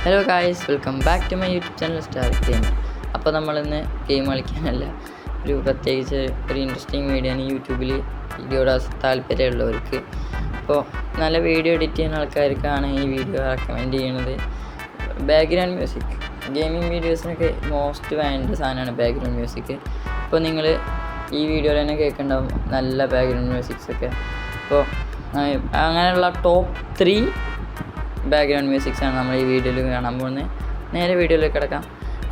Hello guys, welcome back to my YouTube channel star game. അപ്പോൾ നമ്മളിന്ന് game കളിക്കാനല്ല, പ്രത്യേകിച്ച് ഒരു ഇൻട്രസ്റ്റിംഗ് വീഡിയോ ആണ് യൂട്യൂബിൽ വീഡിയോയുടെ താല്പര്യമുള്ളവർക്ക്. അപ്പോൾ നല്ല വീഡിയോ എഡിറ്റ് ചെയ്യുന്ന ആൾക്കാർക്കാണ് ഈ വീഡിയോ റെക്കമെൻഡ് ചെയ്യുന്നത്. ബാക്ക്ഗ്രൗണ്ട് മ്യൂസിക് ഗെയിമിംഗ് വീഡിയോസിനൊക്കെ മോസ്റ്റ് വേണ്ട സാധനമാണ് ബാക്ക്ഗ്രൗണ്ട് മ്യൂസിക്. അപ്പോൾ നിങ്ങൾ ഈ വീഡിയോയിൽ തന്നെ കേൾക്കുന്നുണ്ടാവും നല്ല ബാക്ക്ഗ്രൗണ്ട് മ്യൂസിക്സൊക്കെ. അപ്പോൾ അങ്ങനെയുള്ള ടോപ്പ് 3 ബാക്ക്ഗ്രൗണ്ട് മ്യൂസിക്സാണ് നമ്മൾ ഈ വീഡിയോയിൽ കാണാൻ പോകുന്നത്. നേരെ വീഡിയോയിലേക്ക് കിടക്കാം.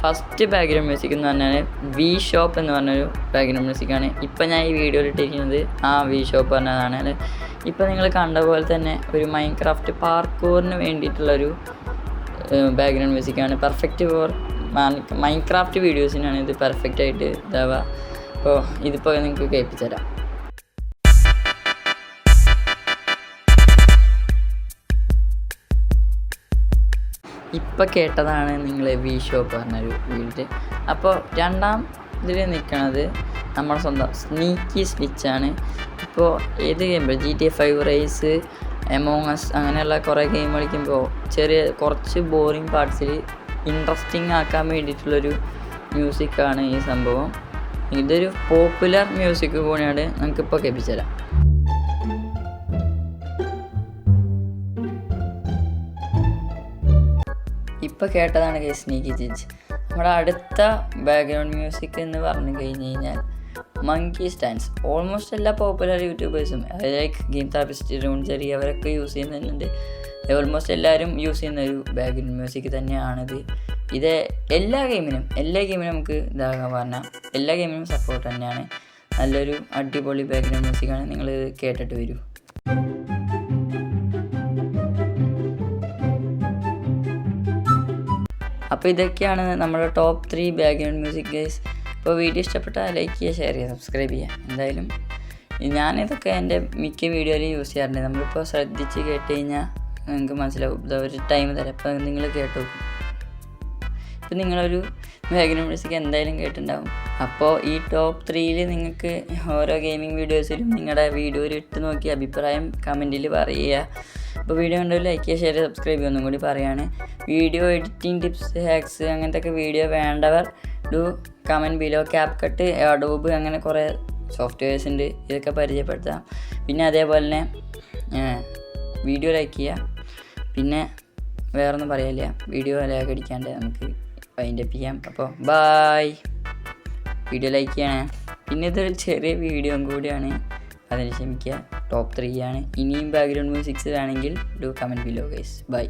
ഫസ്റ്റ് ബാക്ക്ഗ്രൗണ്ട് മ്യൂസിക് എന്ന് പറഞ്ഞാൽ വി ഷോപ്പ് എന്ന് പറഞ്ഞൊരു ബാക്ക്ഗ്രൗണ്ട് മ്യൂസിക്കാണ്. ഇപ്പം ഞാൻ ഈ വീഡിയോയിൽ ഇട്ടിരിക്കുന്നത് വി ഷോപ്പ് പറഞ്ഞതാണ്. ഇപ്പം നിങ്ങൾ കണ്ട പോലെ തന്നെ ഒരു മൈൻക്രാഫ്റ്റ് പാർക്കൂറിന് വേണ്ടിയിട്ടുള്ളൊരു ബാക്ക്ഗ്രൗണ്ട് മ്യൂസിക്കാണ്. പെർഫെക്റ്റ് ഫോർ മൈൻക്രാഫ്റ്റ് വീഡിയോസിനാണ് ഇത് പെർഫെക്റ്റായിട്ട് ഇതാവുക. അപ്പോൾ ഇതിപ്പോൾ നിങ്ങൾക്ക് കേൾപ്പിച്ചു തരാം. ഇപ്പം കേട്ടതാണ് നിങ്ങൾ വി ഷോപ്പ് പറഞ്ഞൊരു വീഡിയോ. അപ്പോൾ രണ്ടാം ഇതിൽ നിൽക്കുന്നത് നമ്മുടെ സ്വന്തം സ്നീക്കി സ്വിച്ചാണ്. ഇപ്പോൾ ഏത് game GTA 5 race, Among Us അങ്ങനെയുള്ള കുറേ ഗെയിം കളിക്കുമ്പോൾ കുറച്ച് ബോറിങ് പാർട്സിൽ ഇൻട്രസ്റ്റിംഗ് ആക്കാൻ വേണ്ടിയിട്ടുള്ളൊരു മ്യൂസിക്കാണ് ഈ സംഭവം. ഇതൊരു പോപ്പുലർ മ്യൂസിക് കൂടിയാണ്. നമുക്കിപ്പോൾ കേൾപ്പിച്ചു തരാം. ഇപ്പോൾ കേട്ടതാണ് സ്നീക്കി സ്വിച്ച്. നമ്മുടെ അടുത്ത ബാക്ക്ഗ്രൗണ്ട് മ്യൂസിക് എന്ന് പറഞ്ഞു കഴിഞ്ഞാൽ മങ്കി സ്റ്റാൻസ്. ഓൾമോസ്റ്റ് എല്ലാ പോപ്പുലർ യൂട്യൂബേഴ്സും ലൈക്ക് ഗെയിം താപിസ്റ്റ്, റൂൺചെറി അവരൊക്കെ യൂസ് ചെയ്യുന്നുണ്ട്. ഓൾമോസ്റ്റ് എല്ലാവരും യൂസ് ചെയ്യുന്ന ഒരു ബാക്ക്ഗ്രൗണ്ട് മ്യൂസിക് തന്നെയാണിത്. ഇത് എല്ലാ ഗെയിമിനും നമുക്ക് ഇതാകാൻ പറഞ്ഞാൽ എല്ലാ ഗെയിമിനും സപ്പോർട്ട് തന്നെയാണ്. നല്ലൊരു അടിപൊളി ബാക്ക്ഗ്രൗണ്ട് മ്യൂസിക്കാണ്. നിങ്ങൾ കേട്ടിട്ട് വരൂ. അപ്പോൾ ഇതൊക്കെയാണ് നമ്മുടെ ടോപ്പ് 3 ബാക്ക്ഗ്രൗണ്ട് മ്യൂസിക് ഗൈസ്. അപ്പോൾ വീഡിയോ ഇഷ്ടപ്പെട്ടാൽ ലൈക്ക് ചെയ്യുക, ഷെയർ ചെയ്യുക, സബ്സ്ക്രൈബ് ചെയ്യുക. എന്തായാലും ഞാനിതൊക്കെ എൻ്റെ മിക്ക വീഡിയോയിൽ യൂസ് ചെയ്യാറുണ്ട്. നമ്മളിപ്പോൾ ശ്രദ്ധിച്ച് കേട്ട് കഴിഞ്ഞാൽ നിങ്ങൾക്ക് മനസ്സിലാവും. ഒരു ടൈം തരാം, അപ്പോൾ നിങ്ങൾ കേട്ടു. ഇപ്പോൾ നിങ്ങളൊരു ബാക്ക്ഗ്രൗണ്ട് മ്യൂസിക് എന്തായാലും കേട്ടിട്ടുണ്ടാവും. അപ്പോൾ ഈ ടോപ്പ് 3ൽ നിങ്ങൾക്ക് ഓരോ ഗെയിമിംഗ് വീഡിയോസിലും നിങ്ങളുടെ വീഡിയോയിൽ ഇട്ട് നോക്കി അഭിപ്രായം കമൻറ്റിൽ പറയുക. അപ്പോൾ വീഡിയോ കണ്ടു ലൈക്ക് ചെയ്യുക, ഷെയർ ചെയ്യുക, സബ്സ്ക്രൈബ് ചെയ്യുക. ഒന്നും കൂടി പറയുകയാണ്, വീഡിയോ എഡിറ്റിംഗ് ടിപ്സ്, ഹാക്സ് അങ്ങനത്തെ വീഡിയോ വേണ്ടവർ കമൻറ്റ് ബിലോ. CapCut, അഡോബ് അങ്ങനെ കുറേ സോഫ്റ്റ്വെയർസ് ഉണ്ട്, ഇതൊക്കെ പരിചയപ്പെടുത്താം. പിന്നെ അതേപോലെ തന്നെ വീഡിയോ ലൈക്ക് ചെയ്യുക. പിന്നെ വേറൊന്നും പറയാനില്ല, വീഡിയോ ലൈക്ക് അടിക്കാണ്ട് നമുക്ക് വൈൻഡപ്പ് ചെയ്യാം. അപ്പോൾ ബായ്. വീഡിയോ ലൈക്ക് ചെയ്യണേ. പിന്നെ ഇതൊരു ചെറിയ വീഡിയോ കൂടിയാണ്, അതിന് ക്ഷമിക്കുക. ടോപ്പ് 3 ആണ്. ഇനിയും ബാക്ക്ഗ്രൗണ്ട് മ്യൂസിക്സ് ആണെങ്കിൽ കമൻറ്റ് ബിലോ ഗൈസ്. ബൈ.